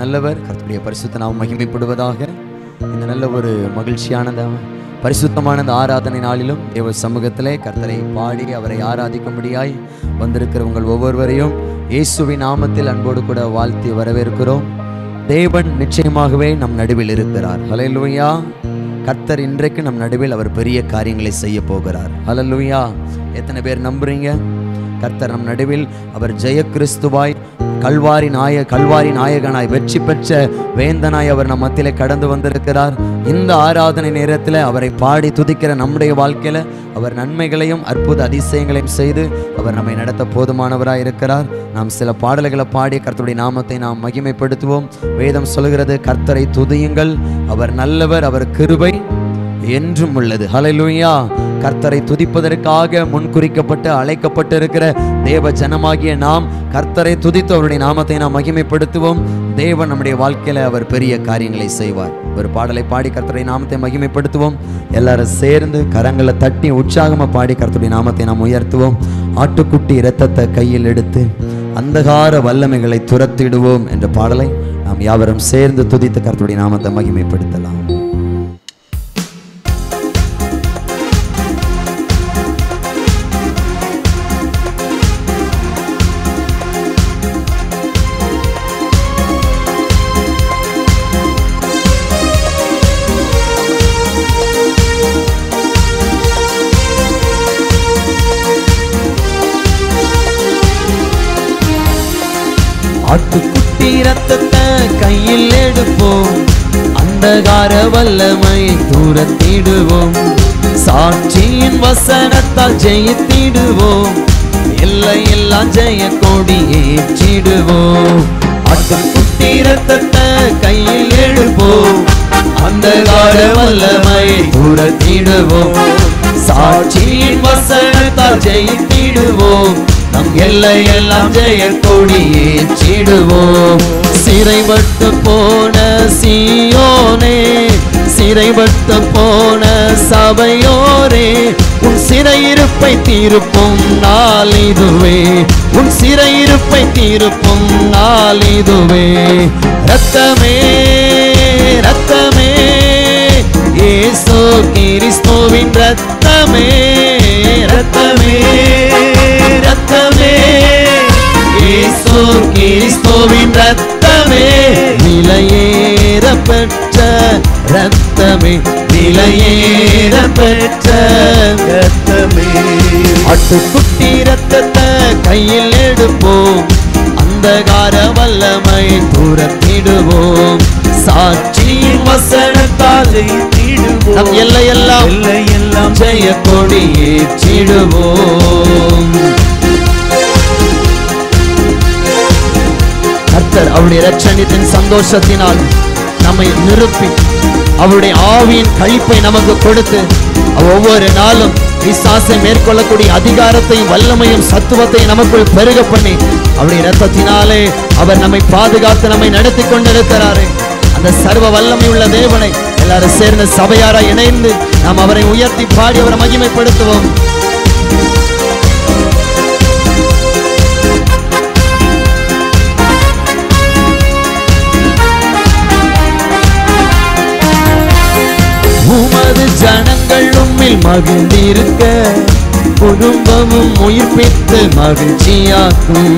நல்லவர். கர்த்தருடைய பரிசுத்த நாமம் மகிமைப்படுவதாக. இந்த நல்ல ஒரு மகிழ்ச்சியான பரிசுத்தமான ஆராதனை நாளிலும் தேவ சமூகத்திலே கர்த்தரை பாடி அவரை ஆராதிக்கும்படியாய் வந்திருக்கிற உங்கள் ஒவ்வொருவரையும் இயேசுவின் நாமத்தில் அன்போடு கூட வாழ்த்தி வரவேற்கிறோம். தேவன் நிச்சயமாகவே நம் நடுவில் இருக்கிறார். ஹல்லேலூயா. கர்த்தர் இன்றைக்கு நம் நடுவில் அவர் பெரிய காரியங்களை செய்ய போகிறார். ஹல்லேலூயா. எத்தனை பேர் நம்புறீங்க? கர்த்தர் நம் நடுவில் அவர் ஜெய கிறிஸ்துவாய் கல்வாரி நாயகனாய் வெற்றி பெற்ற வேந்தனாய் அவர் நம் மத்தியிலே கடந்து வந்திருக்கிறார். இந்த ஆராதனை நேரத்தில் அவரை பாடி துதிக்கிற நம்முடைய வாழ்க்கையில அவர் நன்மைகளையும் அற்புத அதிசயங்களையும் செய்து அவர் நம்மை நடத்த போதுமானவராய் இருக்கிறார். நாம் சில பாடல்களை பாடி கர்த்தருடைய நாமத்தை நாம் மகிமைப்படுத்துவோம். வேதம் சொல்கிறது, கர்த்தரை துதியுங்கள், அவர் நல்லவர், அவர் கிருபை என்றும் உள்ளது. ஹல்லேலூயா. கர்த்தரை துதிப்பதற்காக முன்குறிக்கப்பட்டு அழைக்கப்பட்டிருக்கிற தேவ ஜனமாகிய நாம் கர்த்தரை துதித்து அவருடைய நாமத்தை நாம் மகிமைப்படுத்துவோம். தேவன் நம்முடைய வாழ்க்கையில அவர் பெரிய காரியங்களை செய்வார். ஒரு பாடலை பாடி கர்த்தருடைய நாமத்தை மகிமைப்படுத்துவோம். எல்லாரும் சேர்ந்து கரங்களை தட்டி உற்சாகமா பாடி கர்த்தருடைய நாமத்தை நாம் உயர்த்துவோம். ஆட்டுக்குட்டி இரத்தத்தை கையில் எடுத்து அந்தகார வல்லமைகளை துரத்திடுவோம் என்ற பாடலை நாம் யாவரும் சேர்ந்து துதித்து கர்த்தருடைய நாமத்தை மகிமைப்படுத்தலாம். ஆட்டுக்குட்டி இரத்தத்தை கையில் எடுப்போம், அந்தகார வல்லமை தூரத்திடுவோம், சாட்சியின் வசனத்தால் ஜெயித்திடுவோம், எல்லையெல்லாம் ஜெய கொடி ஏற்றிடுவோம். ஆட்டுக்குட்டி இரத்தத்தை கையில் எடுப்போம், அந்தகார வல்லமை தூரத்திடுவோம், சாட்சியின் வசனத்தால் ஜெயித்திடுவோம், நம் எல்லையெல்லாம் ஜெய கொடி ஏற்றிடுவோம். சிறைப்பட்டு போன சீயோனே, சிறைப்பட்டு போன சபையோரே, உன் சிறையிருப்பை தீர்ப்பும் நாள் இதுவே, உன் சிறையிருப்பை தீர்ப்பும் நாள் இதுவே. ரத்தமே ரத்தமே இயேசு கிறிஸ்துவின் ரத்தமே, ரத்தமே ரத்தமே இயேசு கிறிஸ்துவின் ரத்தமே, விலையேற பெற்ற ரத்தமே, விலையேற பெற்ற ரத்தமே. ஆட்டுக்குட்டி ரத்தத்தை கையில் எடுப்போம், அந்தகார வல்லமை தூரத்திடுவோம், சாட்சியின் வசனத்தால் ஜெயித்திடுவோம், நம் எல்லையெல்லாம் ஜெய கொடி ஏற்றிடுவோம். கர்த்தர் அவருடைய இரட்சணியத்தின் சந்தோஷத்தினால் நம்மை நிரப்பி அவருடைய ஆவியின் களிப்பை நமக்கு கொடுத்து ஒவ்வொரு நாளும் பிசாசை மேற்கொள்ளக்கூடிய அதிகாரத்தையும் வல்லமையும் சத்துவத்தையும் நமக்குள் பெருக பண்ணி அவருடைய இரத்தத்தினாலே அவர் நம்மை பாதுகாத்து நம்மை நடத்தி கொண்டிருக்கிறாரே. அந்த சர்வ வல்லமை உள்ள தேவனை எல்லாரும் சேர்ந்து சபையாராய் இணைந்து நாம் அவரை உயர்த்தி பாடி அவரை மகிமைப்படுத்துவோம். உமது ஜனங்கள் உம்மில் மகிழ்ந்திருக்க, குடும்பமும் உயிர்ப்பித்து மகிழ்ச்சியாக்கும்,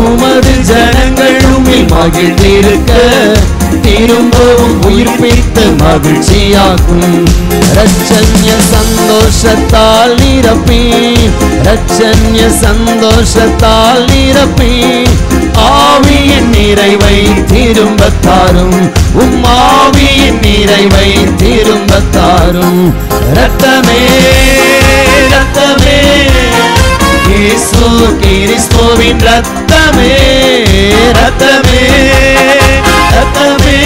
உமது ஜனங்கள் உம்மில் மகிழ்ந்திருக்க, திரும்பவும் உயிர்ப்பித்து மகிழ்ச்சியாக்கும். ரட்சண்ய சந்தோஷத்தால் நிரப்பி, ரட்சண்ய சந்தோஷத்தால் நிரப்பி, ஆவியின் நிறைவை திரும்பத்தாரும், உம் ஆவியின் நிறைவை திரும்பத்தாரும். ரத்தமே ரத்தமே இயேசு கிறிஸ்துவின் ரத்தமே, ரத்தமே ரத்தமே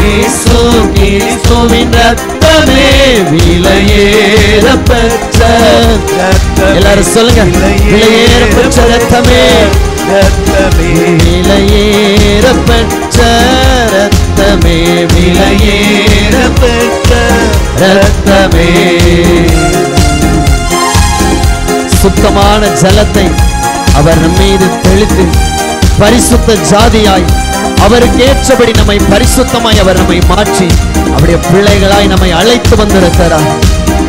இயேசு கிறிஸ்துவின் ரத்தமே, விலையேற பெற்ற ரத்தமே. எல்லாரும் சொல்லுங்க, விலையேற பெற்ற ரத்தமே, ரத்தமே விலையேற பெற்ற ரத்தமே, விலையேற பெற்ற ரத்தமே. சுத்தமான ஜலத்தை அவர் நம் மீது தெளித்து பரிசுத்த ஜாதியாய் அவருக்கு ஏற்றபடி நம்மை பரிசுத்தமாய் அவர் நம்மை மாற்றி அவருடைய பிள்ளைகளாய் நம்மை அழைத்து வந்திருக்கிறார்.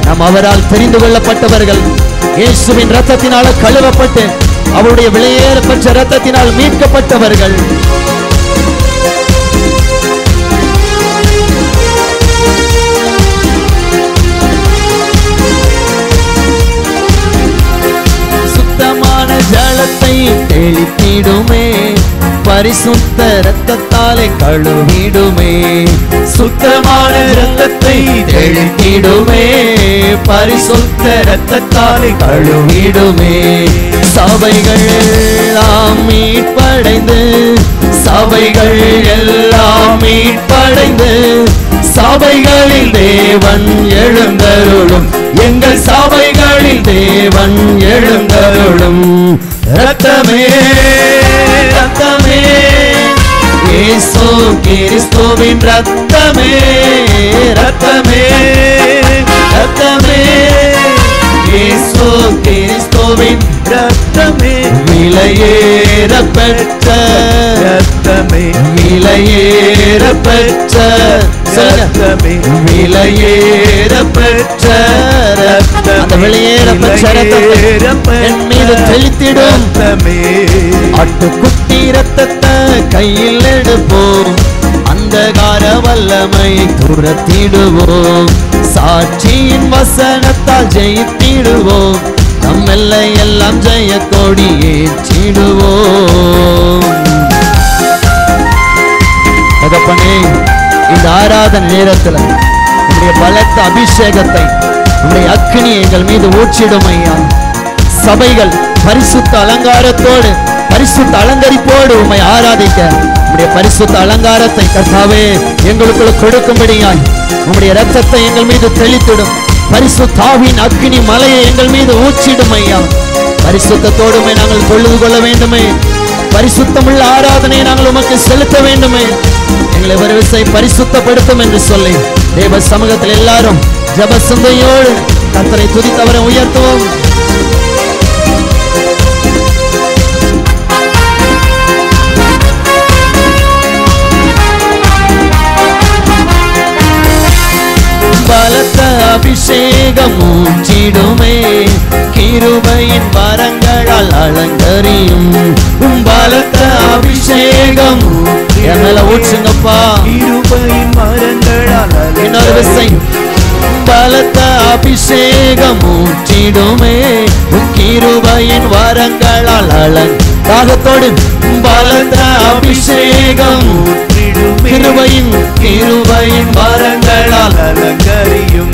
நாம் அவரால் தெரிந்து கொள்ளப்பட்டவர்கள், இயேசுவின் இரத்தத்தினால கழுவப்பட்டு அவருடைய விலையேறப்பட்ட இரத்தத்தினால் மீட்கப்பட்டவர்கள். சுத்தமான ஜலத்தை தெளித்திடுமே, பரிசுத்த இரத்தத்தாலே கழுவிடுமே. சுத்தமான இரத்தத்தை தெளித்திடுமே, பரிசுத்த இரத்தத்தாலே கழுவிடுமே. சபைகள் எல்லாம் மீட்படைந்து, சபைகள் எல்லாம் மீட்படைந்து, சபைகளில் தேவன் எழுந்தருளும், எங்கள் சபைகளில் தேவன் எழுந்தருளும். இரத்தமே இரத்தமே, இயேசு கிறிஸ்துவின் இரத்தமே, இரத்தமே இரத்தமே, இயேசு கிறிஸ்துவின் இரத்தமே, விலையேற பெற்ற இரத்தமே, விலையேற பெற்ற இரத்தமே, விலையேற பெற்ற இரத்தமே, அந்த விலையேற பெற்ற இரத்தத்தை என் மீது தெளித்திடும். ஆட்டுக்குட்டி இரத்தத்தை கையில் எடுப்போம், அந்தகார வல்லமை துரத்திடுவோம், சாட்சியின் வசனத்தால் ஜெயித்திடுவோம், நம் எல்லை எல்லாம் ஜெய கொடி ஏற்றிடுவோம். தகப்பனே, இந்த ஆராதனை நேரத்தில் உங்களுடைய பலத்த அபிஷேகத்தை, உங்களுடைய அக்கினி எங்கள் மீது ஊற்றிடும் ஐயா. சபைகள் பரிசுத்த அலங்காரத்தோடு, பரிசுத்த அலங்கரிப்போடு உம்மை ஆராதிக்க உம்முடைய பரிசுத்த அலங்காரத்தை கர்த்தாவே எங்களுக்குள்ள கொடுக்கும்படியாய் உம்முடைய இரத்தத்தை எங்கள் மீது தெளித்திடும். பரிசுத்தாவின் அக்கினி மலையை எங்கள் மீது ஊற்றிடும் ஐயா. பரிசுத்தத்தோடுமே நாங்கள் தொழுது கொள்ள வேண்டுமே, பரிசுத்தமுள்ள ஆராதனையை நாங்கள் உமக்கு செலுத்த வேண்டுமே. எங்களை ஒரு விசை பரிசுத்தப்படுத்தும் என்று சொல்லி தேவ சமூகத்தில் எல்லாரும் ஜப சிந்தையோடு கர்த்தரை துதித்தவரை உயர்த்துவோம். பலத்த அபிஷேகம் ஊற்றிடுமே, கிருபையின் வரங்களால் அலங்கரியும். பலத்த அபிஷேகம் என் மேல ஊற்றுங்கப்பா, கிருபையின் வரங்களால். இன்னொரு விசை, பலத்த அபிஷேகம் ஊற்றிடுமே, கிருபையின் வரங்களால் தாகத்தோடு பலத்த அபிஷேகம் கிருபையின் வரங்களால் அலங்கரியும்.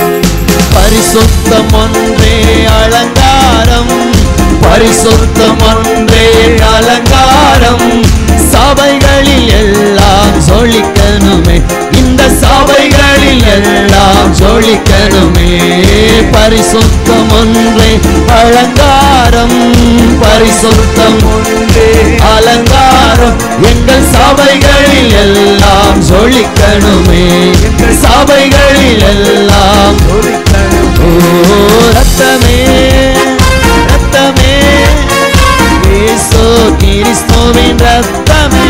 பரிசுத்தம் ஒன்றே அலங்காரம், பரிசுத்தம் ஒன்றே அலங்காரம், சபைகளில் எல்லாம் ஜொலிக்கணுமே, இந்த சபைகளில் எல்லாம் ஜொலிக்கணுமே. பரிசுத்தம் ஒன்றே அலங்காரம், பரிசுத்தம் ஒன்றே அலங்காரம், எங்கள் சபைகளில் எல்லாம் ஜொலிக்கணுமே, எங்கள் சபைகளில் எல்லாம் ஜொலிக்கணுமே. ஓ ரத்தமே ரத்தமே, இயேசு கிறிஸ்துவின் ரத்தமே,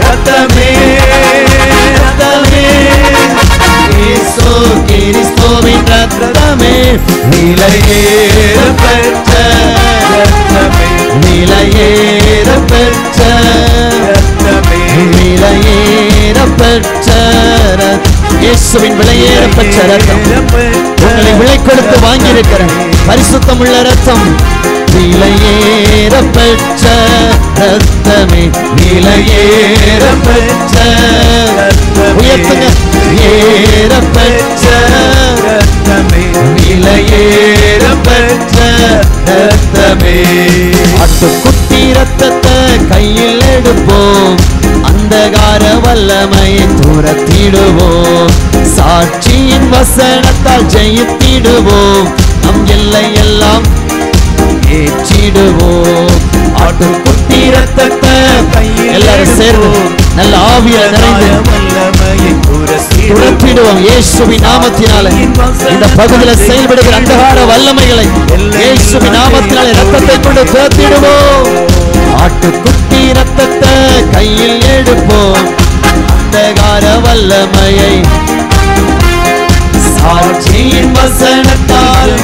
ரத்தமே ரத்தமே, இயேசு கிறிஸ்துவின் ரத்தமே, விலையேற பெற்ற ரத்தமே, விலையேற பெற்ற ரத்தமே, விலையேற பெற்ற இயேசுவின் விலையேற பெற்ற ரத்தம், உங்களை விலை கொடுத்து வாங்கியிருக்கிற பரிசுத்தமுள்ள ரத்தம், விலையேற பெற்ற ரத்தமே, விலையேற பெற்ற உயர்த்துங்க, ஏற பெற்ற ரத்தமே, விலையேற பெற்ற ரத்தமே. ஆட்டுக்குட்டி ரத்தத்தை கையில் எடுப்போம், அந்தகார வல்லமையை துரத்திடுவோம், சாட்சியின் வசனத்தால் ஜெயித்திடுவோம், நம் எல்லை எல்லாம் ஏற்றிடுவோம். ஆட்டுக்குட்டி ரத்தத்தை எல்லாரும் சேர்ந்து நல்ல ஆவியில நிறைந்து துரத்திடுவோம். இயேசுவின் நாமத்தினால இந்த பகுதியில் செயல்படுகிற அந்தகார வல்லமைகளை இயேசுவின் நாமத்தினால ரத்தத்தை கொண்டு துரத்திடுவோம். ஆட்டுக்குட்டி ரத்தத்தை கையில் எடுப்போம், அந்தகார வல்லமையை சாட்சியின் வசனத்தால்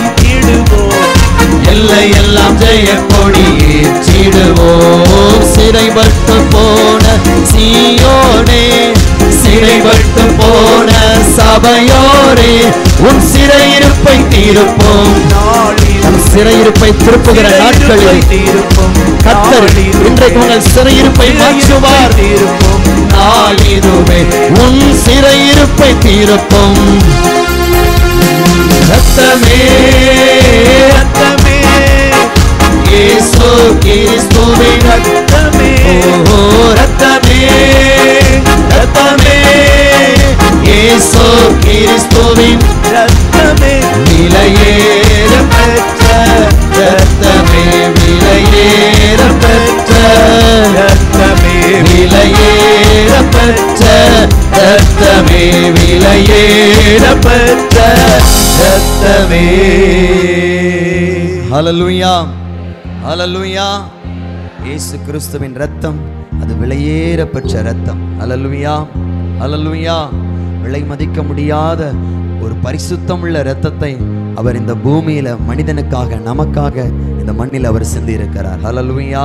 எல்லை எல்லாம் ஜெய கொடி ஏற்றிடுவோம். சிறைப்பட்டு போன சீயோனே, சிறைப்பட்டு போன சபையோரே, உன் சிறையிருப்பை தீர்ப்போம். நம் சிறையிருப்பை திருப்புகிற நாட்களில் கர்த்தர் இன்றைக்கு உங்கள் சிறையிருப்பை மாற்றுவார். நாளிதுவே உன் சிறையிருப்பை தீர்ப்போம். ரத்தமே ரத்தமே இயேசு கிறிஸ்துவின் ரத்தமே, ஓ ரத்தமே ரத்தமே இயேசு கிறிஸ்துவின் ரத்தமே, விலையேற பெற்ற ரத்தமே, விலையேற பெற்ற ரத்தமே, விலையேற பெற்ற ரத்தமே, விலையேற பெற்ற ரத்தமே. ஹல்லேலூயா, ஹல்லேலூயா. இயேசு கிறிஸ்துவின் ரத்தம் அது விலையேற பெற்ற ரத்தம். ஹல்லேலூயா, ஹல்லேலூயா. விலை மதிக்க முடியாத ஒரு பரிசுத்தம் உள்ள இரத்தத்தை அவர் இந்த பூமியில மனிதனுக்காக நமக்காக இந்த மண்ணில் அவர் சிந்தி இருக்கிறார். ஹல்லேலூயா.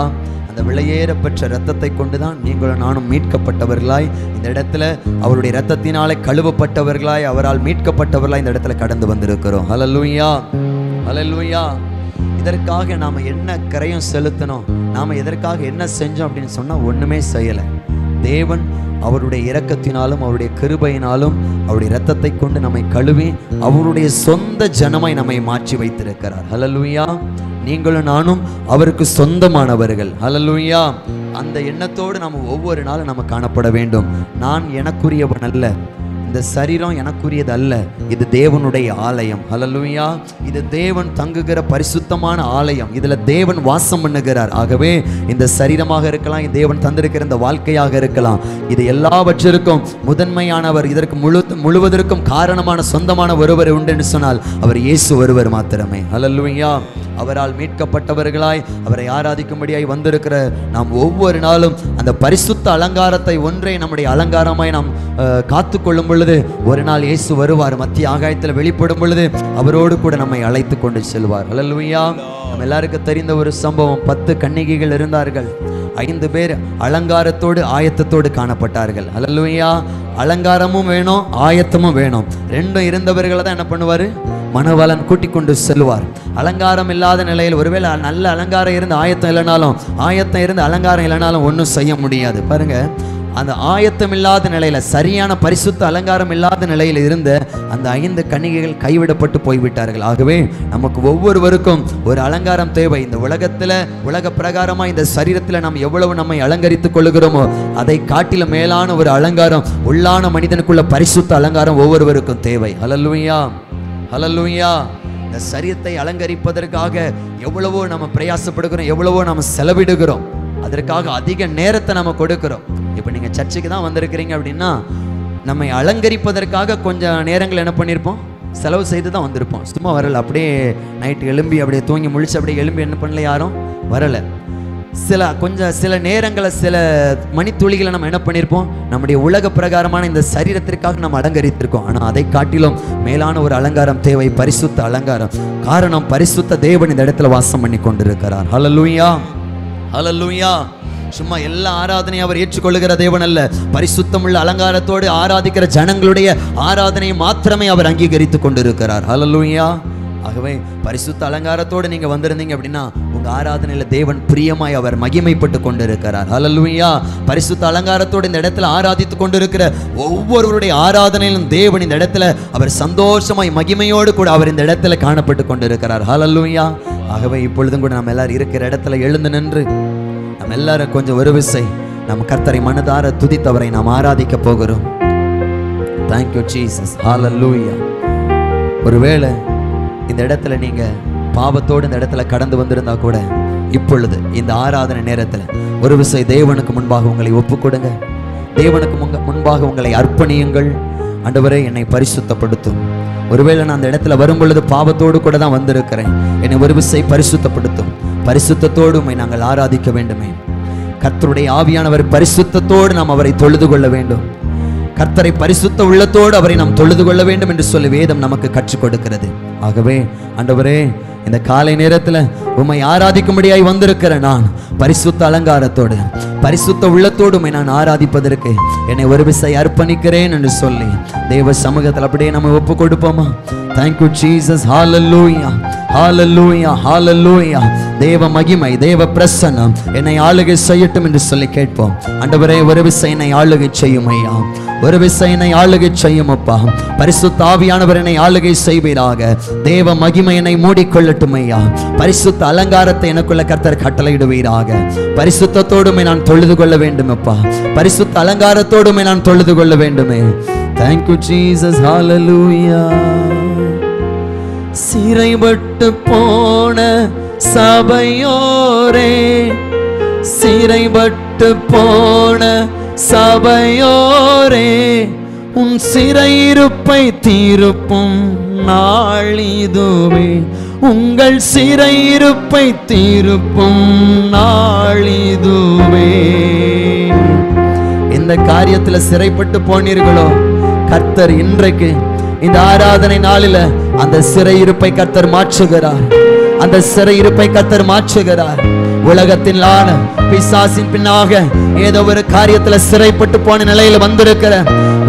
அந்த விலையேற பெற்ற இரத்தத்தை கொண்டுதான் நீங்களும் நானும் மீட்கப்பட்டவர்களாய் இந்த இடத்துல அவருடைய இரத்தத்தினாலே கழுவப்பட்டவர்களாய் அவரால் மீட்கப்பட்டவர்களாய் இந்த இடத்துல கடந்து வந்திருக்கிறோம். ஹல்லேலூயா, ஹல்லேலூயா. இதற்காக நாம என்ன கரையும் செலுத்தணும், நாம எதற்காக என்ன செஞ்சோம் அப்படின்னு சொன்னா ஒண்ணுமே செய்யல. தேவன் அவருடைய இரக்கத்தினாலும் அவருடைய கிருபையினாலும் அவருடைய இரத்தத்தை கொண்டு நம்மை கழுவி அவருடைய சொந்த ஜனமாய் நம்மை மாற்றி வைத்திருக்கிறார். ஹல்லேலூயா. நீங்களும் நானும் அவருக்கு சொந்தமானவர்கள். ஹல்லேலூயா. அந்த எண்ணத்தோடு நம்ம ஒவ்வொரு நாளும் நம்ம காணப்பட வேண்டும். நான் எனக்குரியவன் அல்ல, இந்த சரீரம் எனக்குரியது அல்ல, இது தேவனுடைய ஆலயம். ஹல்லேலூயா. இது தேவன் தங்குகிற பரிசுத்தமான ஆலயம், இதுல தேவன் வாசம் பண்ணுகிறார். ஆகவே இந்த சரீரமாக இருக்கலாம், தேவன் தந்திருக்கிற இந்த வாழ்க்கையாக இருக்கலாம், இது எல்லாவற்றிற்கும் முதன்மையானவர், இதற்கு முழுவதற்கும் காரணமான சொந்தமான ஒருவர் உண்டு என்று சொன்னால் அவர் இயேசு ஒருவர் மாத்திரமே. ஹல்லேலூயா. அவரால் மீட்கப்பட்டவர்களாய் அவரை ஆராதிக்கும்படியாய் வந்திருக்கிற நாம் ஒவ்வொரு நாளும் அந்த பரிசுத்த அலங்காரத்தை ஒன்றை நம்முடைய அலங்காரமாய் நாம் காத்து கொள்ளும் பொழுது ஒரு நாள் இயேசு வருவார். மத்திய ஆகாயத்தில் வெளிப்படும் பொழுது அவரோடு கூட நம்மை அழைத்து கொண்டு செல்வார். ஹல்லேலூயா. நம்ம எல்லாருக்கும் தெரிந்த ஒரு சம்பவம். 10 கன்னிகைகள் இருந்தார்கள். 5 பேர் அலங்காரத்தோடு ஆயத்தத்தோடு காணப்பட்டார்கள். ஹல்லேலூயா. அலங்காரமும் வேணும், ஆயத்தமும் வேணும். ரெண்டும் இருந்தவர்களை தான் என்ன பண்ணுவார்? மணவாளன் கூட்டிக் கொண்டு செல்வார். அலங்காரம் இல்லாத நிலையில், ஒருவேளை நல்ல அலங்காரம் இருந்து ஆயத்தம் இல்லைனாலும், ஆயத்தம் இருந்து அலங்காரம் இல்லைனாலும் ஒன்றும் செய்ய முடியாது. பாருங்க, அந்த ஆயத்தம் இல்லாத நிலையில, சரியான பரிசுத்த அலங்காரம் இல்லாத நிலையில் இருந்த அந்த 5 கன்னிகைகள் கைவிடப்பட்டு போய்விட்டார்கள். ஆகவே நமக்கு ஒவ்வொருவருக்கும் ஒரு அலங்காரம் தேவை. இந்த உலகத்துல உலக பிரகாரமா இந்த சரீரத்துல நாம் எவ்வளவு நம்மை அலங்கரித்துக் கொள்ளுகிறோமோ அதை காட்டில மேலான ஒரு அலங்காரம், உள்ளான மனிதனுக்குள்ள பரிசுத்த அலங்காரம் ஒவ்வொருவருக்கும் தேவை. ஹல்லேலூயா, ஹல்லேலூயா. இந்த சரீரத்தை அலங்கரிப்பதற்காக எவ்வளவோ நம்ம பிரயாசப்படுகிறோம், எவ்வளவோ நம்ம செலவிடுகிறோம், அதற்காக அதிக நேரத்தை நம்ம கொடுக்கிறோம். இப்போ நீங்கள் சர்ச்சுக்கு தான் வந்திருக்கிறீங்க அப்படின்னா நம்மை அலங்கரிப்பதற்காக கொஞ்சம் நேரங்கள் என்ன பண்ணியிருப்போம்? செலவு செய்து தான் வந்திருப்போம். சும்மா வரலை. அப்படியே நைட்டு எழும்பி அப்படியே தூங்கி முழிச்சு அப்படியே எழும்பி என்ன பண்ணல, யாரும் வரலை. சில நேரங்களை, சில மணித்துளிகளை நம்ம என்ன பண்ணியிருப்போம்? நம்முடைய உலக பிரகாரமான இந்த சரீரத்திற்காக நம்ம அலங்கரித்திருக்கோம். ஆனால் அதை காட்டிலும் மேலான ஒரு அலங்காரம் தேவை, பரிசுத்த அலங்காரம். காரணம், பரிசுத்த தேவன் இந்த இடத்துல வாசம் பண்ணி கொண்டிருக்கிறார். ஹல்லேலூயா, ஹல்லேலூயா. சும்மா எல்லா ஆராதனையும் அவர் ஏற்றுக்கொள்ளுகிற தேவன் அல்ல. பரிசுத்தமுள்ள அலங்காரத்தோடு ஆராதிக்கிற ஜனங்களுடைய ஆராதனையை மாத்திரமே அவர் அங்கீகரித்து கொண்டிருக்கிறார். ஹல்லேலூயா. ஆகவே பரிசுத்த அலங்காரத்தோடு நீங்க வந்திருந்தீங்க அப்படின்னா உங்க ஆராதனையில தேவன் பிரியமாய் அவர் மகிமைப்பட்டு கொண்டிருக்கிறார். ஹல்லேலூயா. பரிசுத்த அலங்காரத்தோடு இந்த இடத்துல ஆராதித்து கொண்டிருக்கிற ஒவ்வொருவருடைய ஆராதனையிலும் தேவன் இந்த இடத்துல அவர் சந்தோஷமாய் மகிமையோடு கூட அவர் இந்த இடத்துல காணப்பட்டு கொண்டிருக்கிறார். ஹல்லேலூயா. ஆகவே இப்பொழுதும் கூட நம்ம எல்லாரும் இருக்கிற இடத்துல எழுந்து நின்று நம்ம எல்லாரும் கொஞ்சம் ஒரு விசை நம்ம கர்த்தரை மனதார துதித்தவரை நாம் ஆராதிக்க போகிறோம். Thank you Jesus. ஹல்லேலூயா. ஒருவேளை இந்த இடத்துல நீங்க பாவத்தோடு இந்த இடத்துல கடந்து வந்திருந்தா கூட இப்பொழுது இந்த ஆராதனை நேரத்தில் ஒரு விசை தேவனுக்கு முன்பாக உங்களை ஒப்புக் கொடுங்க. தேவனுக்கு முன்பாக உங்களை அர்ப்பணியுங்கள். ஆண்டவரே, என்னை பரிசுத்தப்படுத்தும். ஒருவேளை நான் அந்த இடத்துல வரும் பொழுது பாவத்தோடு கூட தான் வந்திருக்கிறேன், என்னை ஒரு விசை பரிசுத்தப்படுத்தும். பரிசுத்தத்தோடு உம்மை நாங்கள் ஆராதிக்க வேண்டுமே. கர்த்தருடைய ஆவியானவர் பரிசுத்தத்தோடு நாம் அவரை தொழுது கொள்ள வேண்டும். கர்த்தரை பரிசுத்த உள்ளத்தோடு அவரை நாம் தொழுது கொள்ள வேண்டும் என்று சொல்லி வேதம் நமக்கு கற்றுக் கொடுக்கிறது. ஆகவே ஆண்டவரே, இந்த காலை நேரத்தில் உம்மை ஆராதிக்கும்படியாய் வந்திருக்கிற நான் பரிசுத்த அலங்காரத்தோடு பரிசுத்த உள்ளத்தோடு உம்மை நான் ஆராதிப்பதற்கு என்னை ஒரு விசை அர்ப்பணிக்கிறேன் என்று சொல்லி தேவ சமூகத்தில் அப்படியே நம்ம ஒப்பு கொடுப்போமா? Thank you Jesus. Hallelujah. Hallelujah. Hallelujah. தேவ மகிமை, தேவ பிரசன்னம் என்னை ஆளுகை செய்யட்டும் என்று சொல்லி கேட்போம். ஆண்டவரே, ஒரு விசை என்னை ஆளுகை செய்யும் ஐயா, ஒரு விசை என்னை ஆளுகை செய்யும் அப்பா. பரிசுத்த ஆவியானவர் என்னை ஆளுகை செய்வீராக. தேவ மகிமை என்னை மூடிக்கொள்ளட்டும் ஐயா. பரிசுத்த அலங்காரத்தை எனக்குள்ள கர்த்தர் கட்டளையிடுவீராக. பரிசுத்தத்தோடுமே நான் தொழுது கொள்ள வேண்டும் அப்பா. பரிசுத்த அலங்காரத்தோடுமே நான் தொழுது கொள்ள வேண்டுமே. Thank you Jesus. Hallelujah. சிறைப்பட்டு போன சபையோரே, சிறைப்பட்டு போன சபையோரே, உன் சிறையிருப்பை தீர்ப்பும் நாள் இதுவே. உங்கள் சிறையிருப்பை தீர்ப்பும் நாள் இதுவே. இந்த காரியத்துல சிறைப்பட்டு போனீர்களோ, கர்த்தர் இன்றைக்கு இந்த ஆராதனை நாளில அந்த சிறையிருப்பை கர்த்தர் மாற்றுகிறார். அந்த சிறையிருப்பை கர்த்தர் மாற்றுகிறார். உலகத்திலான பிசாசின் பின்னாக ஏதோ ஒரு காரியத்துல சிறைப்பட்டு போன நிலையில வந்திருக்கிற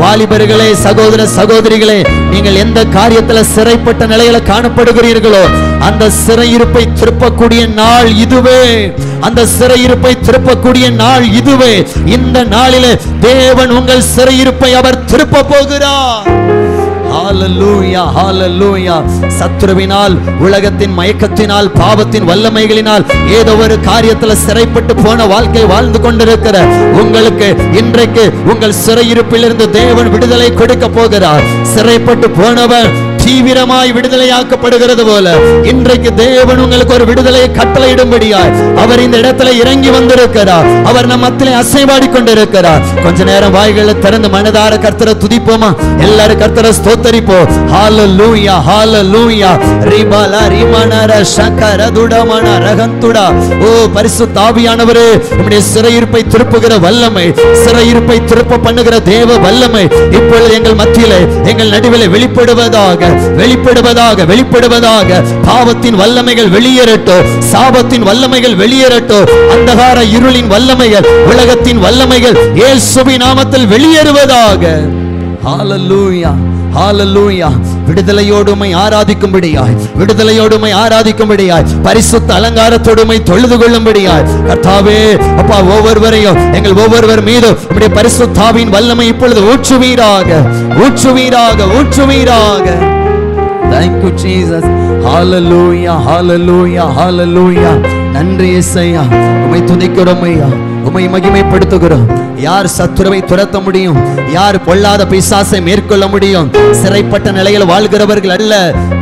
வாலிபர்களே, சகோதர சகோதரிகளே, நீங்கள் எந்த காரியத்துல சிறைப்பட்ட நிலையில காணப்படுகிறீர்களோ அந்த சிறையிருப்பை திருப்பக்கூடிய நாள் இதுவே. அந்த சிறையிருப்பை திருப்பக்கூடிய நாள் இதுவே. இந்த நாளிலே தேவன் உங்கள் சிறையிருப்பை அவர் திருப்ப போகிறார். ஹalleluya, ஹalleluya. சத்துருவினால், உலகத்தின் மயக்கத்தினால், பாவத்தின் வல்லமைகளினால் ஏதோ ஒரு காரியத்துல சிறைப்பட்டு போன வாழ்க்கை வாழ்ந்து கொண்டிருக்கிற உங்களுக்கு இன்றைக்கு உங்கள் சிறையிருப்பிலிருந்து தேவன் விடுதலை கொடுக்க போகிறார். சிறைப்பட்டு போனவர் தீவிரமாய் விடுதலையாக்கப்படுகிறது போல இன்றைக்கு தேவன் உங்களுக்கு ஒரு விடுதலையை கட்டளையிடும்படியாய் அவர் இந்த இடத்துல இறங்கி வந்திருக்கிறார். அவர் நம் மத்தியிலே அசைவாடி கொண்டிருக்கிறார். கொஞ்ச நேரம் வாய்களை திறந்து மனதார கர்த்தரை துதிப்போமா? எல்லாரும் கர்த்தரை ஸ்தோத்தரிப்போம். ஹalleluya, ஹalleluya. ரிபாலா ரிமனர சக்கர துடமன ரகந்துடா. ஓ பரிசுத்த ஆவியானவரே, நம்முடைய சிறையிருப்பை திருப்புகிற வல்லமை, சிறையிருப்பை திருப்ப பண்ணுகிற தேவ வல்லமை இப்பொழுது எங்கள் மத்தியிலே, எங்கள் நடுவிலே வெளிப்படுவதாக, வெளிப்படுவதாக, வெளிப்படுவதாக. பாவத்தின் வல்லமைகள் வெளியேறட்டும், சாபத்தின் வல்லமைகள் வெளியேறட்டும், அந்தகார இருளின் வல்லமைகள், உலகத்தின் வல்லமைகள் இயேசுவின் நாமத்தில் வெளியேறுவதாக. ஹalleluya, ஹalleluya. விடுதலையோடுமை ஆராதிக்கும்படியாய், விடுதலையோடுமை ஆராதிக்கும்படியாய், பரிசுத்த அலங்காரத்தோடுமை தொழுது கொள்ளும்படியாய் கர்த்தாவே அப்பா, ஒவ்வொருவரையும் எங்கள் ஒவ்வொருவர் மீது நம்முடைய பரிசுத்தாவின் வல்லமை இப்பொழுது ஊற்றுவீராக, ஊற்றுவீராக, ஊற்றுவீராக. Thank you Jesus. Hallelujah, hallelujah, hallelujah. நன்றி இயேசுயா, உம்மை துதிக்கிறோம் ஐயா, உம்மை மகிமைப்படுத்துகிறோம். யார் சத்துருவை துரத்த முடியும்? யார் பொல்லாத பிசாசை மேற்கொள்ள முடியும்? சிறைப்பட்ட நிலையில் வாழ்கிறவர்கள் அல்ல,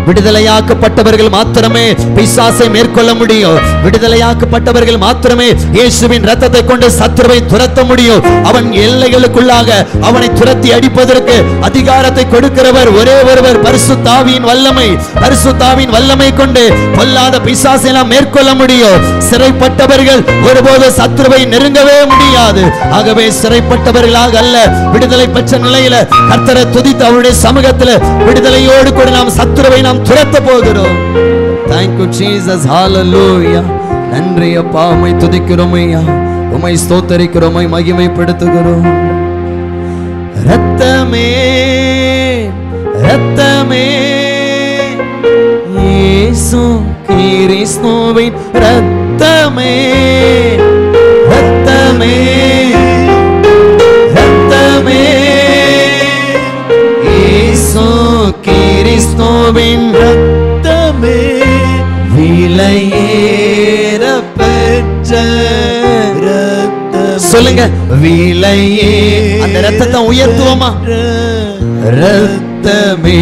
விடுதலையாக்கப்பட்டவர்கள் மாத்திரமே பிசாசை மேற்கொள்ள முடியும். விடுதலையாக்கப்பட்டவர்கள் மாத்திரமே இயேசுவின் இரத்தத்தை கொண்டு சத்துருவை துரத்த முடியும். அவன் எல்லைகளுக்குள்ளாக அவனை துரத்தி அடிப்பதற்கு அதிகாரத்தை கொடுக்கிறவர் ஒரே ஒருவர், பரிசுத்த ஆவியின் வல்லமை. பரிசுத்த ஆவியின் வல்லமை கொண்டு பொல்லாத பிசாசை நாம் மேற்கொள்ள முடியும். சிறைப்பட்டவர்கள் ஒருபோது சத்துருவை நெருங்கவே முடியாது. ஆகவே சிறைப்பட்டவர்களாக அல்ல, விடுதலை பெற்ற நிலையில கர்த்தரை துதித்து அவருடைய சமூகத்தில் விடுதலையோடு கூட நாம் சத்துருவை நாம் துரத்த போகிறோம். Thank you Jesus. Hallelujah. நன்றி அப்பா, உம்மை துதிக்கிறோம் ஐயா, உம்மை ஸ்தோத்தரிக்கிறோம், உம்மை மகிமைப்படுத்துகிறோம். இரத்தமே, இரத்தமே, இயேசு கிறிஸ்துவின் இரத்தமே, இரத்தமே, இரத்தமே, இயேசு கிறிஸ்துவின் இரத்தமே, விலையேற பெற்ற இரத்தம். சொல்லுங்க, விலையே. அந்த இரத்தத்தை உயர்த்துவோமா? இரத்தமே,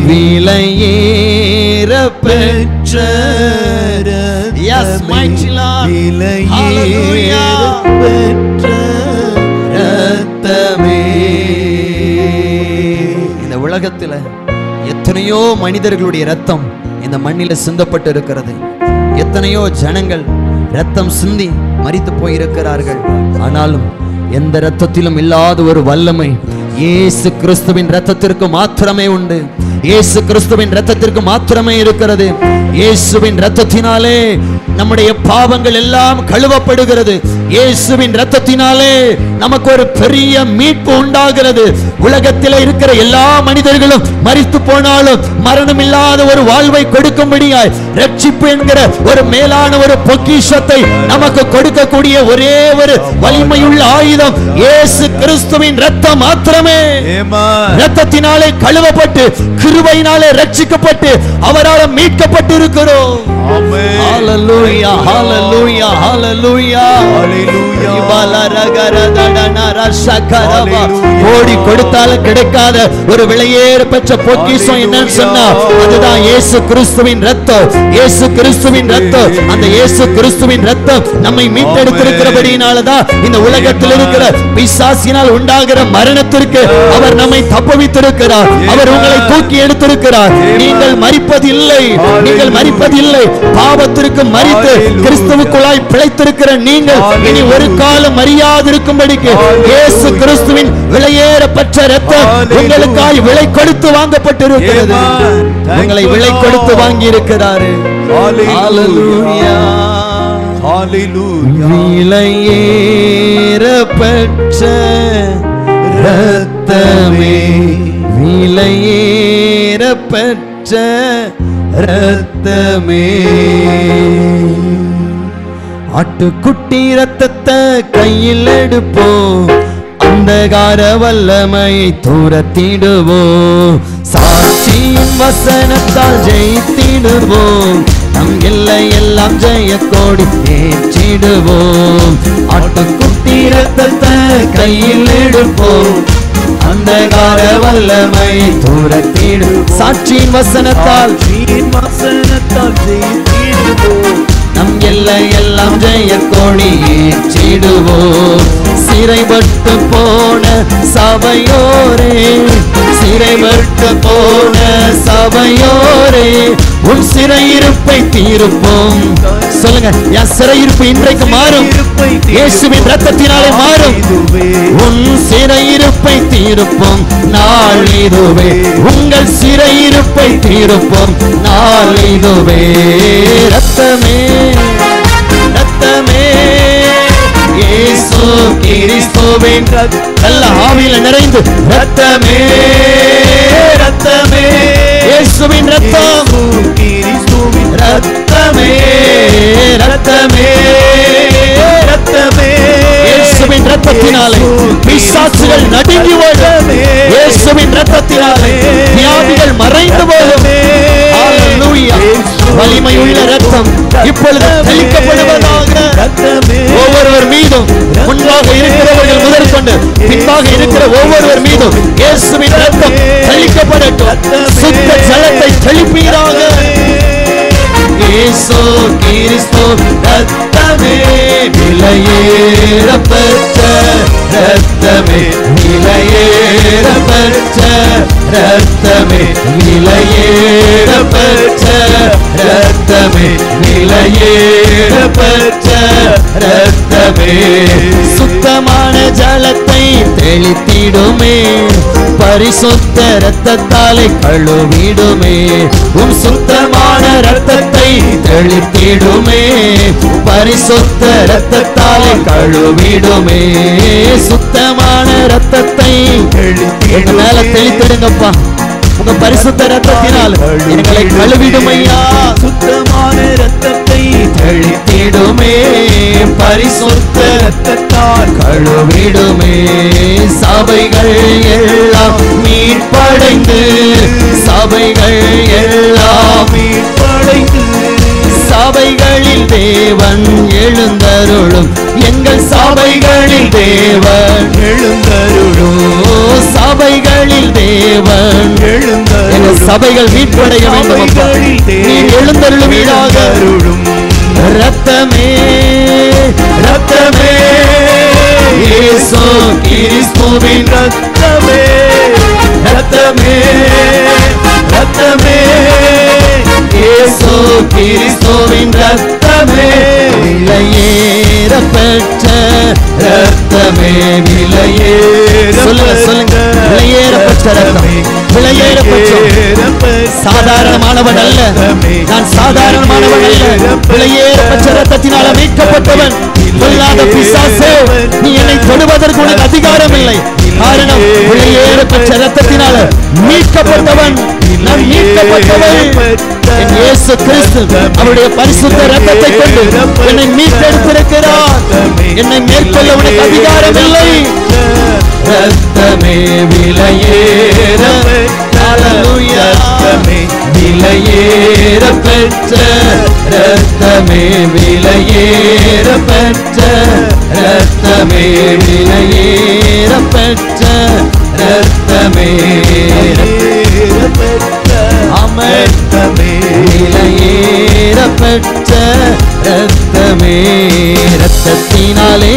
விலையேற பெற்ற இரத்தமே. இந்த உலகத்தில் எத்தனையோ மனிதர்களுடைய இரத்தம் இந்த மண்ணில சிந்தப்பட்டு இருக்கிறது. எத்தனையோ ஜனங்கள் ரத்தம் சிந்தி மரித்து போயிருக்கிறார்கள். ஆனாலும் எந்த ரத்தத்திலும் இல்லாத ஒரு வல்லமை இயேசு கிறிஸ்துவின் ரத்தத்திற்கு மாத்திரமே உண்டு. இயேசு கிறிஸ்துவின் ரத்தத்திற்கு மாத்திரமே இருக்கிறது. இயேசுவின் ரத்தத்தினாலே நம்முடைய பாவங்கள் எல்லாம் கழுவப்படுகிறது. இயேசுவின் ரத்தத்தினாலே நமக்கு ஒரு பெரிய மீட்பு உண்டாகிறது. உலகத்தில் இருக்கிற எல்லா மனிதர்களும் மரித்து போனாலும் மரணம் இல்லாத ஒரு வாழ்வை கொடுக்கும்படியாய் ரட்சிப்பு என்கிற ஒரு மேலான ஒரு பொக்கிஷத்தை நமக்கு கொடுக்கக்கூடிய ஒரே ஒரு வலிமையுள்ள ஆயுதம் இயேசு கிறிஸ்துவின் ரத்தம் மாத்திரமே. ரத்தத்தினாலே கழுவப்பட்டு கிருபையினாலே ரட்சிக்கப்பட்டு அவரால் மீட்கப்பட்டு இருக்கிறோம். ஹalleluya hallelujah hallelujah கோடி கொடுத்தாலும் கிடைக்காத ஒரு விலையேற பெற்ற பொக்கிஷம் என்னன்னு சொன்னா அதுதான் இயேசு கிறிஸ்துவின் ரத்தம். இயேசு கிறிஸ்துவின் ரத்தம். அந்த இயேசு கிறிஸ்துவின் ரத்தம் நம்மை மீட்டெடுத்திருக்கிறபடியினாலதான் இந்த உலகத்தில் இருக்கிற பிசாசினால் உண்டாகிற மரணத்திற்கு அவர் நம்மை தப்புவித்திருக்கிறார். அவர் உங்களை தூக்கி எடுத்திருக்கிறார். நீங்கள் மரிப்பதில்லை, நீங்கள் மரிப்பதில்லை. பாவத்திற்கு மரித்து கிறிஸ்துவுக்குள்ளாய் பிழைத்திருக்கிற நீங்கள் இனி ஒரு காலம் மரியாதிருக்கும்படிக்கு இயேசு கிறிஸ்துவின் விலையேறப்பட்ட ரத்தம் உங்களுக்காய் விலை கொடுத்து வாங்கப்பட்டிருக்கிறது. உங்களை விலை கொடுத்து வாங்கி இருக்கிறார். ஹalleluya ஹalleluya விலையேறப்பட்ட ரத்தமே, விலையேறப்பட்ட ரத்தமே, ஆட்டுக்குட்டி ரத்தத்தை கையில் எடுப்போம், அந்தகார வல்லமையை தூரத்திடுவோம், சாட்சியின் வசனத்தால் ஜெயித்திடுவோம், நம் எல்லை எல்லாம் ஜெய கோடி ஏற்றிடுவோம். ஆட்டுக்குட்டி ரத்தத்தை கையில் எடுப்போம், அந்தகார வல்லமை தூரத்திடும், சாட்சியின் வசனத்தால் ஜெயித்திடுவோம், நம் எல்லை எல்லாம் ஜெய கோடி ஏற்றிடுவோம். சிறைப்பட்டு போன சபையோரே, சிறைப்பட்டு போன சபையோரே, உன் சிறையிருப்பை தீர்ப்போம். சொல்லுங்க, என் சிறையிருப்பு இன்றைக்கு மாறும், இயேசுவின் ரத்தத்தினாலே மாறும். உன் சிறையிருப்பை தீர்ப்போம் நாள் இதுவே, உங்கள் சிறையிருப்பை தீர்ப்போம் நாள் இதுவே. ரத்தமே ரத்தமே இயேசு கிறிஸ்துவின் நல்ல ஆவியில நிறைந்து ரத்தமே ரத்தமே இயேசுவின் ரத்தம், ரத்தமே ரத்தமே ரத்தமே இயேசுவின் ரத்தத்தினாலே பிசாசுகள் நடுங்கி ஓடும், இயேசுவின் ரத்தத்தினாலே வியாதிகள் மறைந்து போகும். ஹalleluya வலிமையுள்ள ரத்தம் இப்பொழுது தெளிக்கப்படுவதாக. ஒவ்வொருவர் மீதும் முன்பாக இருக்கிறவர்கள் முதற்கொண்டு பின்பாக இருக்கிற ஒவ்வொருவர் மீதும் இயேசுவின் ரத்தம் தெளிக்கப்படட்டும். சுத்த ஜலத்தை தெளிப்பீராக. இயேசு கிறிஸ்து ரத்தமே, விலையேறப்பட்ட ரத்தமே, விலையேறப்பட்ட ரத்தமே, விலையேறப்பட்ட ரத்தமே, விலையேறப்பட்ட ரத்தமே, சுத்தமான ஜலத்தை தெளித்திடுமே, பரிசுத்த ரத்தத்தாலே கழுவிடுமே. உம் சுத்தமான ரத்தத்தை தெளித்திடுமே, பரிசுத்த ரத்தத்தாலே கழுவிடுமே. சுத்தமான ரத்தத்தை எங்க மேல தெளித்திடுங்கப்பா. உங்க பரிசுத்த ரத்தத்தினால் எங்களை கழுவிடுமையா. சுத்தமான ரத்தத்தை தெளித்திடுமே, பரிசுத்த ரத்தத்தால் கழுவிடுமே. சபைகள் எல்லாம் மீட்படைந்து, சபைகள் எல்லாம் மீட்படைந்து, சபைகளில் தேவன் எழுந்தருளும், எங்கள் சபைகளில் தேவன் எழுந்தருளும், சபைகளில் தேவன் எழுந்தருளும். சபைகள் மீட்படைய வேண்டும், நீர் எழுந்தருளுவீராக. ரத்தமே ரத்தமே இயேசு கிறிஸ்துவின் ரத்தமே, ரத்தமே ரத்தமே இயேசு கிறிஸ்துவின் ரத்தமே, விலையேற பெற்ற ரத்தமே, விலையேற சொல்லுங்க, விலையேற பெற்ற ரத்தம், விலையேற பெற்ற. சாதாரணமானவன் அல்ல, நான் சாதாரணமானவன் அல்ல, விலையேற பெற்ற ரத்தத்தினால மீட்கப்பட்டவன். கொல்லாத பிசாசே, நீ என்னை தொடுவதற்கு உனக்கு அதிகாரம் இல்லை. காரணம், விலையேற பெற்ற ரத்தத்தினால மீட்கப்பட்டவன், நான் மீட்கப்பட்டவன். என் இயேசு கிறிஸ்து அவருடைய பரிசுத்த ரத்தத்தை கொண்டு என்னை மீட்டெடுத்திருக்கிறார். என்னை மேற்கொள்ள உனக்கு அதிகாரம் இல்லை. ரத்தமே விலையேற, ஹல்லேலூயா, விலையேற பெற்ற ரத்தமே, விலையேற பெற்ற ரத்தமே, விலையேற பெற்ற ரத்தமே, விலையேற பெற்ற ரத்தமே. ரத்தத்தினாலே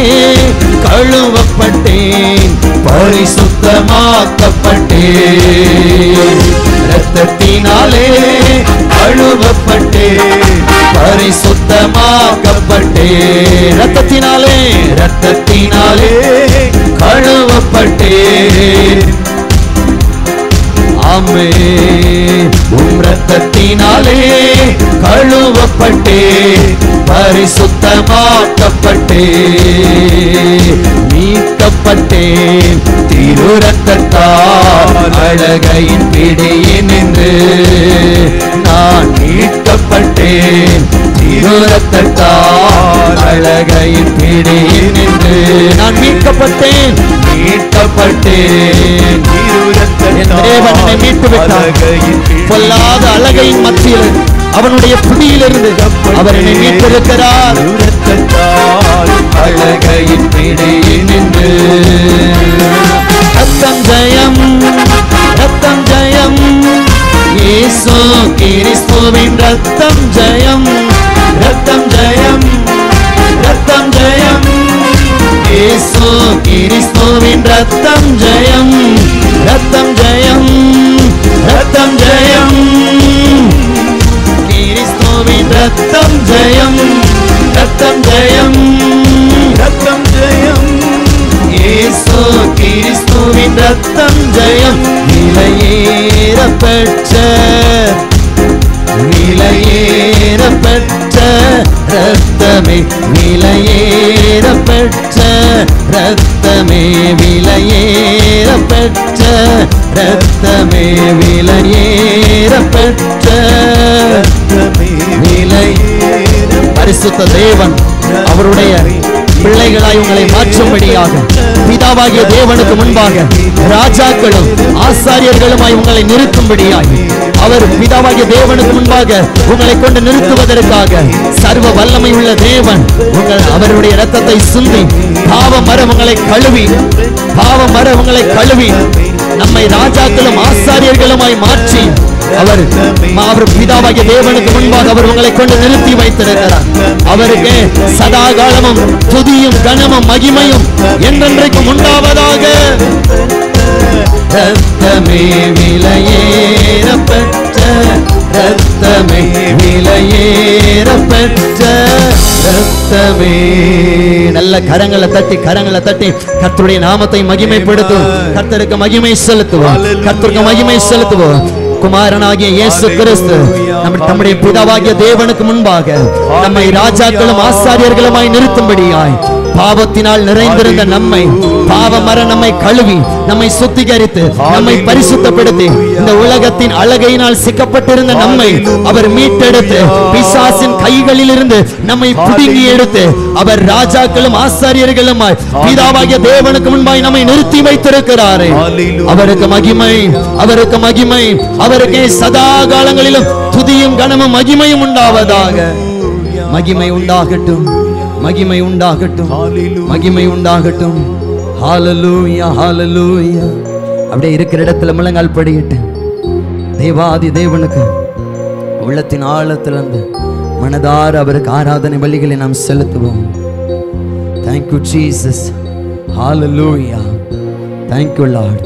கழுவப்பட்டேன், பரிசுத்தமாக்கப்பட்டேன். ரத்தத்தினாலே கழுவப்பட்டேன், பரிசுத்தமாக்கப்பட்டேன். ரத்தத்தினாலே, ரத்தத்தினாலே கழுவப்பட்டேன். ஆமென். உம் ரத்தத்தினாலே கழுவப்பட்டேன், பரிசுத்தமாக்கப்பட்டேன், மீட்கப்பட்டேன். திரு ரத்தத்தால் அழகையின் பிடியினின்று நான் மீட்கப்பட்டேன். திரு ரத்தத்தால் அழகையின் பிடியினின்று நான் மீட்கப்பட்டேன், மீட்கப்பட்டேன். என் தேவன் என்னை மீட்டு விட்டார். பொல்லாத அழகையின் மத்தியில் அவனுடைய பிடியிலிருந்து அவர் என்னை மீட்டிருக்கிறார். அழகையின் பிடியினின்று ரத்தம் ஜெயம், ரத்தம் ஜெயம், இயேசு கிறிஸ்துவின் ரத்தம் ஜெயம், ரத்தம் ஜெயம், ரத்தம் ஜெயம், இயேசு கிறிஸ்துவின் ரத்தம் ஜெயம், ரத்தம் ஜெயம், ரத்தம் ஜெயம், கிறிஸ்துவின் ரத்தம் ஜெயம், ரத்தம் ஜெயம், ரத்தம் ஜெயம், இயேசு கிறிஸ்துவின் ரத்தம் ஜெயம். விலையேற பெற்ற, விலையேற பெற்ற ரத்தமே, விலையேற பெற்ற ரத்தமே, விலையேற பெற்ற ரத்தமே, விலையேற பெற்ற விலை. பரிசுத்த தேவன் அவருடைய பிள்ளைகளாய் உங்களை மாற்றும்படியாக பிதாவாகிய தேவனுக்கு முன்பாக ராஜாக்களும் ஆசாரியர்களுமாய் உங்களை நிறுத்தும்படியாய் அவர் பிதாவாகிய தேவனுக்கு முன்பாக உங்களை கொண்டு நிறுத்துவதற்காக சர்வ வல்லமை உள்ள தேவன் அவருடைய இரத்தத்தை சிந்தி பாவ மரங்களை கழுவி, பாவ மரங்களை கழுவி நம்மை ராஜாக்களும் ஆசாரியர்களுமாய் மாற்றி அவர் பிதாவாகிய தேவனுக்கு முன்பாக அவர் உங்களை கொண்டு நிறுத்தி வைத்திருக்கிறார். அவருக்கு சதா காலமும் துதியும் கனமும் மகிமையும் என்றென்றைக்கும் உண்டாவதாக. ரத்தமே விலையேற பெற்ற ரத்தமே, விலையேற பெற்ற ரத்தமே. நல்ல கரங்களை தட்டி, கரங்களை தட்டி கர்த்தருடைய நாமத்தை மகிமைப்படுத்தும். கர்த்தருக்கு மகிமை செலுத்துவோம், கர்த்தருக்கு மகிமை செலுத்துவோம். குமாரனாகிய இயேசு கிறிஸ்து நம்முடைய பிதாவாகிய தேவனுக்கு முன்பாக நம்மை ராஜாக்களும் ஆசாரியர்களுமாய் நிறுத்தும்படியாய் பாவத்தினால் நிறைந்திருந்த நம்மை, பாவமர நம்மை கழுவி நம்மை சுத்திகரித்து நம்மை பரிசுத்தப்படுத்தி இந்த உலகத்தின் அழகையினால் சிக்கப்பட்டிருந்த நம்மை அவர் மீட்டெடுத்து பிசாசின் கைகளில் இருந்து நம்மை பிடுங்கி எடுத்து அவர் ராஜாக்களும் ஆசாரியர்களுமாய் பிதாவாகிய தேவனுக்கு முன்பாய் நம்மை நிறுத்தி வைத்திருக்கிறாரே. அவருக்கு மகிமை, அவருக்கு மகிமை, அவருக்கே சதா காலங்களிலும் துதியும் கனமும் மகிமையும் உண்டாவதாக. மகிமை உண்டாகட்டும், மகிமை உண்டாகட்டும், மகிமை உண்டாகட்டும். ஹல்லேலூயா, ஹல்லேலூயா. அப்படியே இருக்கிற இடத்துல முழங்கால் படியிட்டு தேவாதி தேவனுக்கு உள்ளத்தின் ஆழத்திலிருந்து மனதார அவருக்கு ஆராதனை பலிகளை நாம் செலுத்துவோம். Thank you Jesus. Hallelujah. Thank you Lord.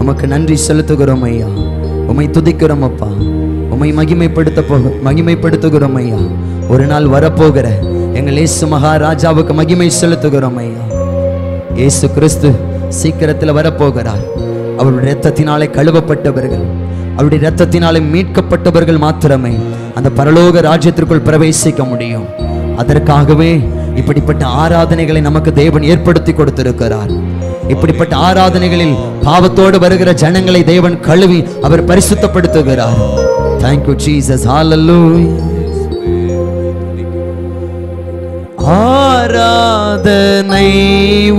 உமக்கு நன்றி செலுத்துகிறோம் ஐயா, உம்மை துதிக்கிறோம் அப்பா, உம்மை மகிமைப்படுத்துகிறோம் ஐயா. ஒரு நாள் வரப்போகிற எங்கள் இயேசு மகாராஜாவுக்கு மகிமை செலுத்துகிறோம் ஐயா. இயேசு கிறிஸ்து சீக்கிரத்தில் வரப்போகிறார். அவருடைய இரத்தத்தினாலே கழுவப்பட்டவர்கள், அவருடைய இரத்தத்தினாலே மீட்கப்பட்டவர்கள் மாத்திரமே அந்த பரலோக ராஜ்யத்திற்குள் பிரவேசிக்க முடியும். அதற்காகவே இப்படிப்பட்ட ஆராதனைகளை நமக்கு தேவன் ஏற்படுத்தி கொடுத்திருக்கிறார். இப்படிப்பட்ட ஆராதனைகளில் பாவத்தோடு வருகிற ஜனங்களை தேவன் கழுவி அவர் பரிசுத்தப்படுத்துகிறார். Thank you Jesus. Hallelujah. ஆராதனை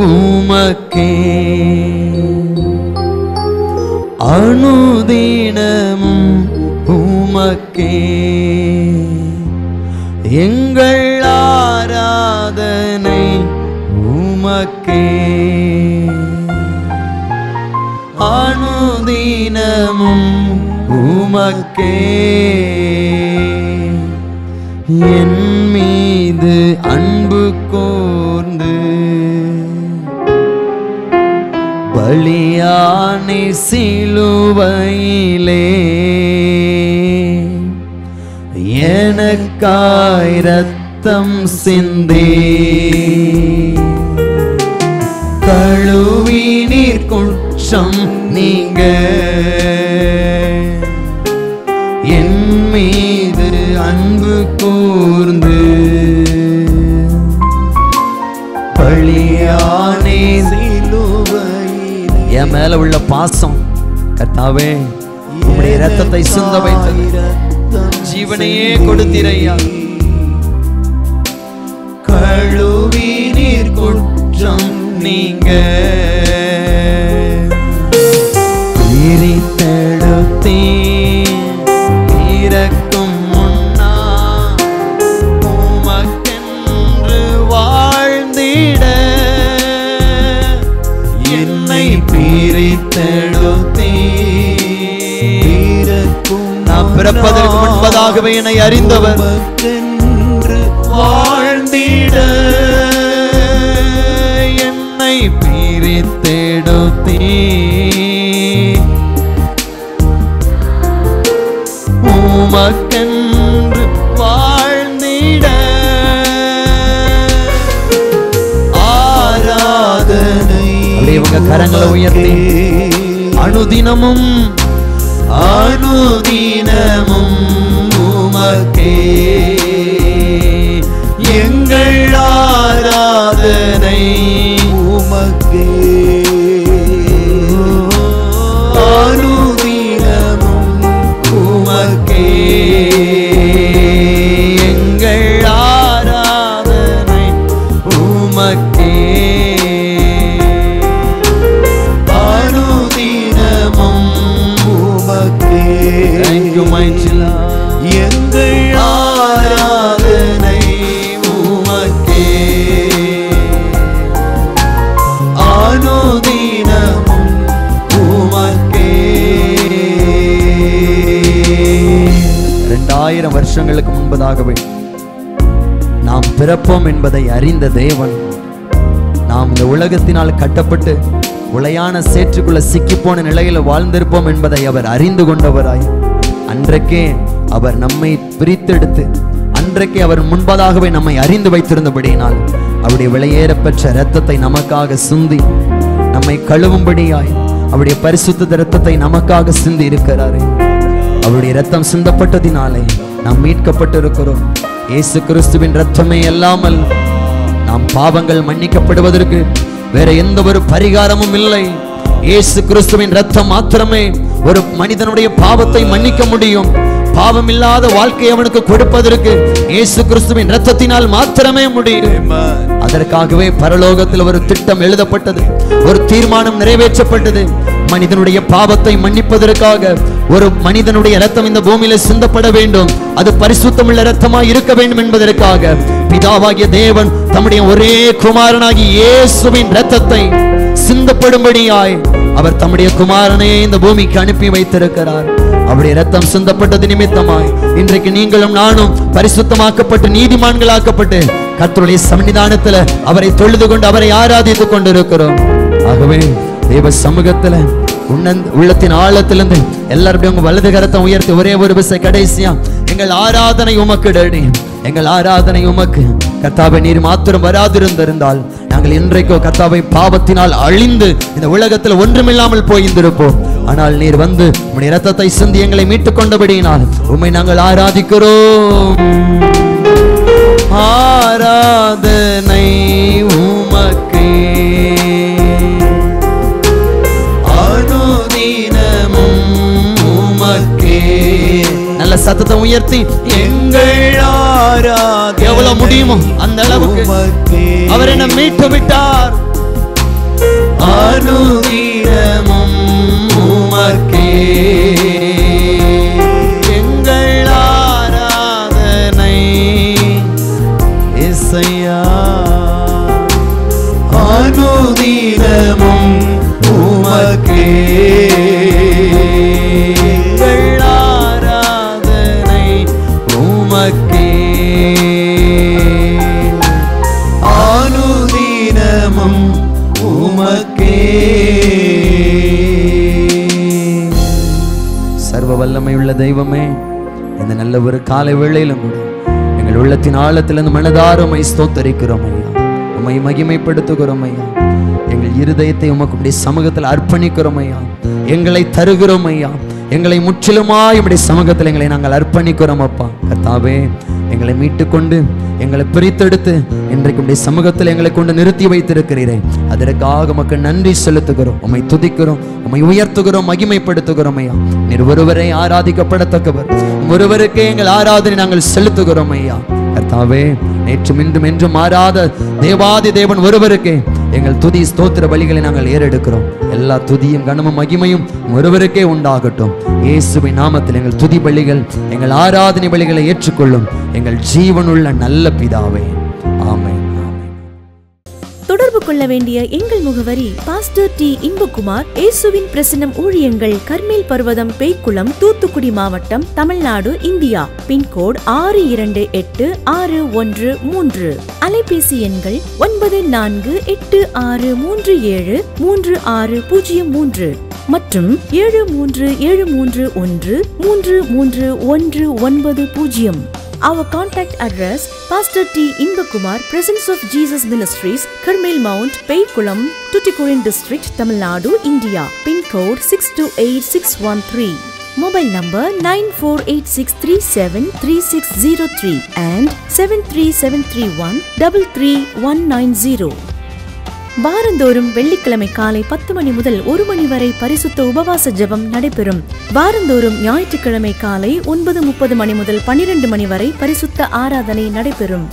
உமக்கே அனுதினமும் உமக்கே எங்கள் ஆராதனை உமக்கே அனுதினமும் உமக்கே என் மீது அன்பு கூர்ந்து பலியானே சிலுவையிலே எனக்காய் இரத்தம் சிந்தி கழுவி நீர் குற்றம் நீங்க என் மீது அன்பு கூர்ந்து பலியானே சிலுவையிலே. என் மேல உள்ள பாசம் கர்த்தாவே உம்முடைய இரத்தத்தை சிந்த வைத்தது, ஜீவனையே கொடுத்தீரையா. கழுவி நீர் குற்றம் நீங்க பிரித்தெடுத்தே இறக்கும் முன்னா உமக்கென்று வாழ்ந்திட என்னை பிரித்தெடுத்தே நான் பிறப்பதற்கு முன்பதாகவே என்னை அறிந்தவர் வாழ்ந்திட என்னை பிரித்தெடுத்தே உமக்கென்று வாழ்ந்திட ஆராதனை. உங்க கரங்களை உயர்த்தி அனுதினமும் அனுதினமும் உமக்கே எங்கள் ஆராதனை உமக்கே அனுதினமும் உமக்கே எங்கள் ஆராதனை உமக்கே அனுதினமும் உமக்கே. Thank you mighty Lord. எங்கள் ஆராதனை உமக்கே அனுதினமும் உமக்கே. 2000 வருஷங்களுக்கு முன்பதாகவே நாம் பிறப்போம் என்பதை அறிந்த தேவன், நாம் இந்த உலகத்தினால் கட்டப்பட்டு உளையான சேற்றுக்குள்ள சிக்கிப்போன நிலையில வாழ்ந்திருப்போம் என்பதை அவர் அறிந்து கொண்டவராய் அன்றைக்கே அவர் நம்மை பிரித்தெடுத்து அன்றைக்கே அவர் முன்பதாகவே நம்மை அறிந்து வைத்திருந்தபடியினால் அவருடைய விலையேறப்பெற்ற இரத்தத்தை நமக்காக சிந்தி நம்மை கழுவும்படியாய் அவருடைய பரிசுத்த இரத்தத்தை நமக்காக சிந்தி இருக்கிறாரே. அவருடைய இரத்தம் சிந்தப்பட்டதினாலே நாம் மீட்கப்பட்டிருக்கிறோம். இயேசு கிறிஸ்துவின் இரத்தமே அல்லாமல் நாம் பாவங்கள் மன்னிக்கப்படுவதற்கு வேற எந்த ஒரு பரிகாரமும் இல்லை. இயேசு கிறிஸ்துவின் இரத்தம் மாத்திரமே ஒரு மனிதனுடைய பாவத்தை மன்னிக்க முடியும். பாவம் இல்லாத வாழ்க்கை அவனுக்கு கொடுப்பதற்கு இயேசு கிறிஸ்துவின் இரத்தத்தினால் மாத்திரமே முடியும். அதற்காகவே பரலோகத்தில் ஒரு திட்டம் எழுதப்பட்டது, ஒரு தீர்மானம் நிறைவேற்றப்பட்டது. மனிதனுடைய பாவத்தை மன்னிப்பதற்காக ஒரு மனிதனுடைய இரத்தம் இந்த பூமியில சிந்தப்பட வேண்டும். அது பரிசுத்தமுள்ள இரத்தமாய் இருக்க வேண்டும் என்பதற்காக பிதாவாகிய தேவன் தம்முடைய ஒரே குமாரனாகிய இயேசுவின் இரத்தத்தை சிந்தப்படும்படியாய் அவர் தம்முடைய குமாரனை இந்த பூமிக்கு அனுப்பி வைத்திருக்கிறார். அவருடைய இரத்தம் சிந்தப்பட்டது நிமித்தமாய் இன்றைக்கு நீங்களும் நானும் பரிசுத்தமாக்கப்பட்டு நீதிமான்களாக்கப்பட்டு கர்த்தருடைய சன்னிதானத்துல அவரை தொழுது கொண்டு அவரை ஆராதித்துக் கொண்டிருக்கிறோம். ஆகவே தேவ சமூகத்துல உள்ளத்தின் ஆழத்திலிருந்து எல்லாரும் உங்க வலது கரத்தை உயர்த்தி ஒரே ஒரு விசை கடைசியா எங்கள் ஆராதனை உமக்கு டேடி, எங்கள் ஆராதனை உமக்கு. கர்த்தாவே, நீர் மாத்திரம் வராதிருந்திருந்தால் நாங்கள் இன்றைக்கோ கர்த்தாவை பாவத்தினால் அழிந்து இந்த உலகத்தில் ஒன்றுமில்லாமல் போயிருந்திருப்போம். ஆனால் நீர் வந்து உம்முடைய இரத்தத்தை சிந்தி எங்களை மீட்டுக் கொண்டபடியினால் உம்மை நாங்கள் ஆராதிக்கிறோம். ஆராதனை உமக்கே, அனுதினமும் உமக்கே. நல்ல சத்தத்தை உயர்த்தி எங்கள் ஆராதனை எவ்வளவு முடியுமோ அந்த அளவுக்கு அவர் என்னை மீட்டு விட்டார். அனுதினமும் உமக்கே எங்கள் ஆராதனை இசையா. அனுதினமும் உமக்கே எங்கள் ஆராதனை உமக்கே. அனுதினமும் உமக்கே. சர்வ வல்லமையுள்ள தெய்வமே, இந்த நல்ல ஒரு காலை வேளையிலும் கூட எங்கள் உள்ளத்தின் ஆழத்திலிருந்து மனதார உம்மை ஸ்தோத்தரிக்கிறோம் ஐயா, உம்மை மகிமைப்படுத்துகிறோம் ஐயா. எங்கள் இருதயத்தை உமக்கு சமூகத்தில் அர்ப்பணிக்கிறோம் ஐயா, எங்களை தருகிறோம் ஐயா, எங்களை முற்றிலுமாய் உம்முடைய சமூகத்தில் எங்களை நாங்கள் அர்ப்பணிக்கிறோம் அப்பா. கர்த்தாவே, எங்களை மீட்டுக்கொண்டு எங்களை பிரித்தெடுத்து இன்றைக்கு உம்முடைய சமூகத்தில் எங்களை கொண்டு நிறுத்தி வைத்திருக்கிறீரே, அதற்காக உமக்கு நன்றி செலுத்துகிறோம், உம்மை துதிக்கிறோம், உம்மை உயர்த்துகிறோம், மகிமைப்படுத்துகிறோம் ஐயா. நீர் ஒருவரை ஆராதிக்கப்படத்தக்கவர், ஒருவருக்கே எங்கள் ஆராதனை நாங்கள் செலுத்துகிறோம் ஐயா. கர்த்தாவே, நேற்றும் இன்றும் என்றும் மாறாத தேவாதி தேவன் ஒருவருக்கே எங்கள் துதி ஸ்தோத்திர பலிகளை நாங்கள் ஏறெடுக்கிறோம். எல்லா துதியும் கனமும் மகிமையும் ஒருவருக்கே உண்டாகட்டும். இயேசுவின் நாமத்தில் எங்கள் துதி பலிகள், எங்கள் ஆராதனை பலிகளை ஏற்றுக்கொள்ளும் எங்கள் ஜீவனுள்ள நல்ல பிதாவே, ஆமென். தொடர்பு கொள்ள வேண்டிய எங்கள் முகவரி: பாஸ்டர் டி. இன்பகுமார், இயேசுவின் பிரசன்னம் ஊழியங்கள், கர்மேல் பர்வதம், பேய்க்குளம், தூத்துக்குடி மாவட்டம், தமிழ்நாடு, இந்தியா. பின்கோடு 646113. அலைபேசி எண்கள் 9486373603 மற்றும் 7373133190. Our contact address: Pastor T. Inbakumar, Presence of Jesus Ministries, Karmel Mount, Peikulam, Tuticorin District, Tamil Nadu, India. Pin code 628613. Mobile number 9486373603 and 73731 வாரந்தோறும் வெள்ளிக்கிழமை காலை 10 மணி முதல் 1 மணி வரை பரிசுத்த உபவாச ஜெபம் நடைபெறும். வாரந்தோறும் ஞாயிற்றுக்கிழமை காலை 9:30 மணி முதல் 12 மணி வரை பரிசுத்த ஆராதனை நடைபெறும்.